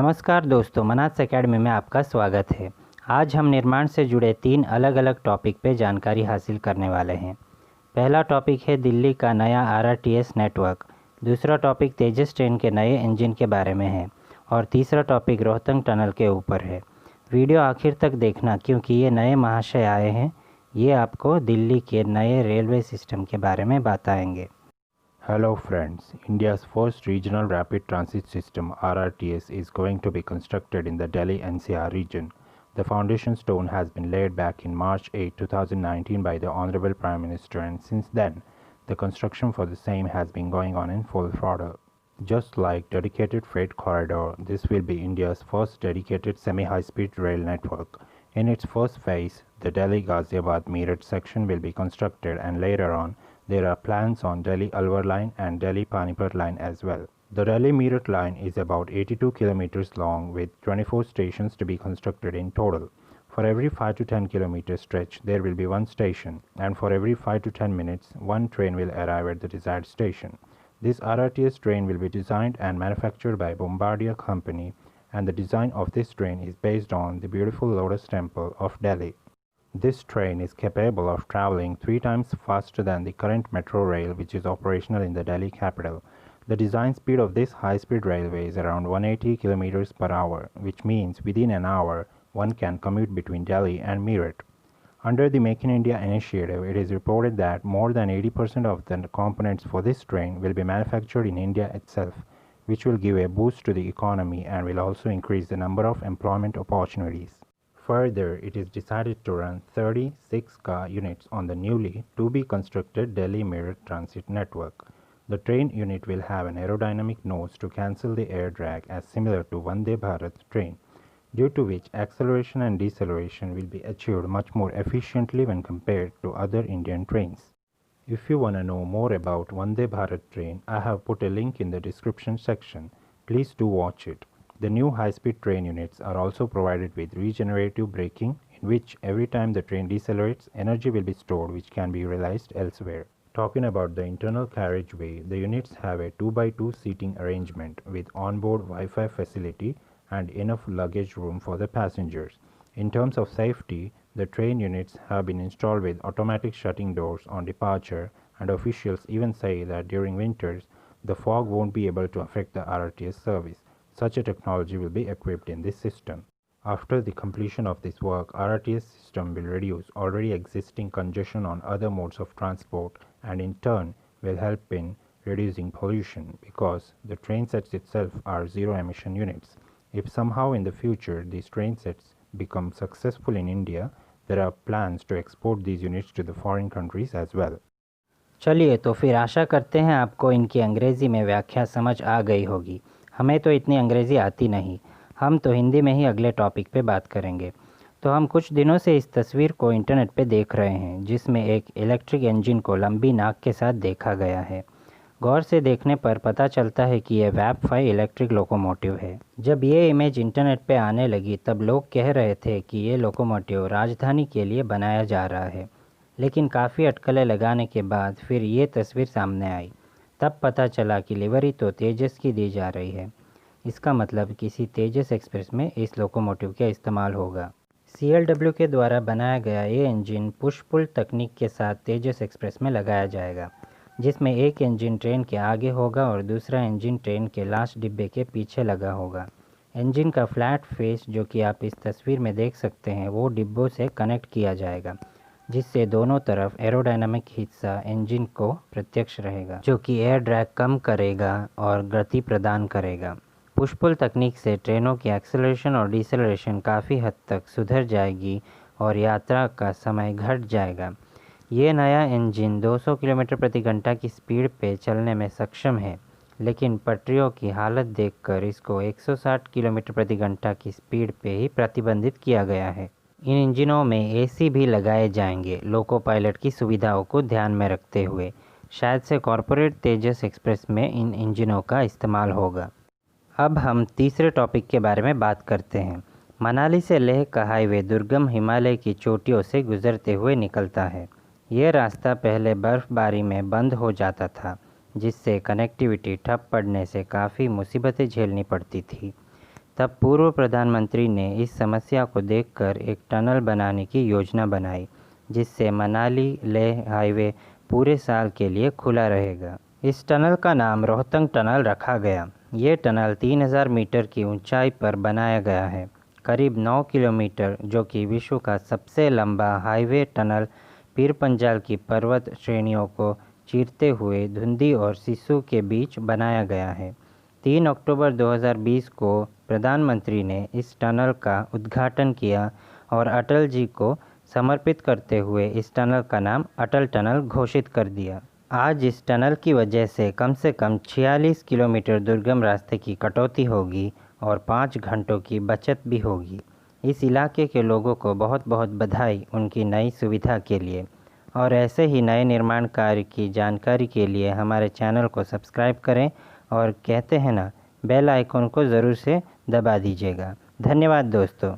नमस्कार दोस्तों, मनास एकेडमी में आपका स्वागत है। आज हम निर्माण से जुड़े 3 अलग अलग टॉपिक पे जानकारी हासिल करने वाले हैं। पहला टॉपिक है दिल्ली का नया आरआरटीएस नेटवर्क, दूसरा टॉपिक तेजस ट्रेन के नए इंजन के बारे में है और तीसरा टॉपिक रोहतंग टनल के ऊपर है। वीडियो आखिर तक देखना क्योंकि ये नए महाशय आए हैं, ये आपको दिल्ली के नए रेलवे सिस्टम के बारे में बताएंगे। Hello friends, India's first regional rapid transit system RRTS is going to be constructed in the Delhi NCR region. The foundation stone has been laid back in March 8, 2019 by the Honorable Prime Minister, and since then, the construction for the same has been going on in full throttle. Just like dedicated freight corridor, this will be India's first dedicated semi-high-speed rail network. In its first phase, the Delhi-Ghaziabad-Meerut section will be constructed, and later on, there are plans on Delhi-Alwar line and Delhi-Panipat line as well. The Delhi-Meerut line is about 82 kilometers long with 24 stations to be constructed in total. For every 5 to 10 kilometer stretch, there will be one station, and for every 5 to 10 minutes, one train will arrive at the desired station. This RRTS train will be designed and manufactured by Bombardier Company, and the design of this train is based on the beautiful Lotus Temple of Delhi. This train is capable of traveling 3 times faster than the current metro rail, which is operational in the Delhi capital. The design speed of this high-speed railway is around 180 km per hour, which means within an hour one can commute between Delhi and Meerut. Under the Make in India initiative, it is reported that more than 80% of the components for this train will be manufactured in India itself, which will give a boost to the economy and will also increase the number of employment opportunities. Further, it is decided to run 36 car units on the newly to be constructed Delhi-Meerut transit network. The train unit will have an aerodynamic nose to cancel the air drag as similar to Vande Bharat train, due to which acceleration and deceleration will be achieved much more efficiently when compared to other Indian trains. If you want to know more about Vande Bharat train, I have put a link in the description section. Please do watch it. The new high-speed train units are also provided with regenerative braking, in which every time the train decelerates, energy will be stored which can be realized elsewhere. Talking about the internal carriageway, the units have a 2x2 seating arrangement with onboard Wi-Fi facility and enough luggage room for the passengers. In terms of safety, the train units have been installed with automatic shutting doors on departure, and officials even say that during winters, the fog won't be able to affect the RRTS service. Such a technology will be equipped in this system. After the completion of this work, RRTS system will reduce already existing congestion on other modes of transport and in turn will help in reducing pollution because the train sets itself are zero emission units. If somehow in the future these train sets become successful in India, there are plans to export these units to the foreign countries as well. चलिए, तो फिर आशा करते हैं आपको इनकी अंग्रेज़ी में व्याख्या समझ आ गई होगी। हमें तो इतनी अंग्रेज़ी आती नहीं, हम तो हिंदी में ही अगले टॉपिक पे बात करेंगे। तो हम कुछ दिनों से इस तस्वीर को इंटरनेट पे देख रहे हैं, जिसमें एक इलेक्ट्रिक इंजन को लंबी नाक के साथ देखा गया है। गौर से देखने पर पता चलता है कि यह वैप 5 इलेक्ट्रिक लोकोमोटिव है। जब ये इमेज इंटरनेट पे आने लगी तब लोग कह रहे थे कि ये लोकोमोटिव राजधानी के लिए बनाया जा रहा है, लेकिन काफ़ी अटकलें लगाने के बाद फिर ये तस्वीर सामने आई। तब पता चला कि लिवरी तो तेजस की दी जा रही है। इसका मतलब किसी तेजस एक्सप्रेस में इस लोकोमोटिव का इस्तेमाल होगा। CLW के द्वारा बनाया गया ये इंजन पुश पुल तकनीक के साथ तेजस एक्सप्रेस में लगाया जाएगा, जिसमें एक इंजन ट्रेन के आगे होगा और दूसरा इंजन ट्रेन के लास्ट डिब्बे के पीछे लगा होगा। इंजन का फ्लैट फेस, जो कि आप इस तस्वीर में देख सकते हैं, वो डिब्बों से कनेक्ट किया जाएगा, जिससे दोनों तरफ एरोडायनामिक हिस्सा इंजन को प्रत्यक्ष रहेगा, जो कि एयर ड्रैग कम करेगा और गति प्रदान करेगा। पुश पुल तकनीक से ट्रेनों की एक्सेलरेशन और डिसेलरेशन काफ़ी हद तक सुधर जाएगी और यात्रा का समय घट जाएगा। ये नया इंजन 200 किलोमीटर प्रति घंटा की स्पीड पे चलने में सक्षम है, लेकिन पटरियों की हालत देखकर इसको 160 किलोमीटर प्रति घंटा की स्पीड पे ही प्रतिबंधित किया गया है। इन इंजनों में AC भी लगाए जाएंगे, लोको पायलट की सुविधाओं को ध्यान में रखते हुए। शायद से कॉरपोरेट तेजस एक्सप्रेस में इन इंजनों का इस्तेमाल होगा। अब हम तीसरे टॉपिक के बारे में बात करते हैं। मनाली से लेह का हाईवे दुर्गम हिमालय की चोटियों से गुजरते हुए निकलता है। यह रास्ता पहले बर्फ़बारी में बंद हो जाता था, जिससे कनेक्टिविटी ठप पड़ने से काफ़ी मुसीबतें झेलनी पड़ती थी। तब पूर्व प्रधानमंत्री ने इस समस्या को देखकर एक टनल बनाने की योजना बनाई, जिससे मनाली लेह हाईवे पूरे साल के लिए खुला रहेगा। इस टनल का नाम रोहतंग टनल रखा गया। ये टनल 3000 मीटर की ऊंचाई पर बनाया गया है। करीब 9 किलोमीटर, जो कि विश्व का सबसे लंबा हाईवे टनल, पीर पंजाल की पर्वत श्रेणियों को चीरते हुए धुंधी और सिसु के बीच बनाया गया है। 3 अक्टूबर 2020 को प्रधानमंत्री ने इस टनल का उद्घाटन किया और अटल जी को समर्पित करते हुए इस टनल का नाम अटल टनल घोषित कर दिया। आज इस टनल की वजह से कम 46 किलोमीटर दुर्गम रास्ते की कटौती होगी और 5 घंटों की बचत भी होगी। इस इलाके के लोगों को बहुत बहुत बधाई उनकी नई सुविधा के लिए। और ऐसे ही नए निर्माण कार्य की जानकारी के लिए हमारे चैनल को सब्सक्राइब करें और कहते हैं ना, बेल आइकन को ज़रूर से दबा दीजिएगा। धन्यवाद दोस्तों।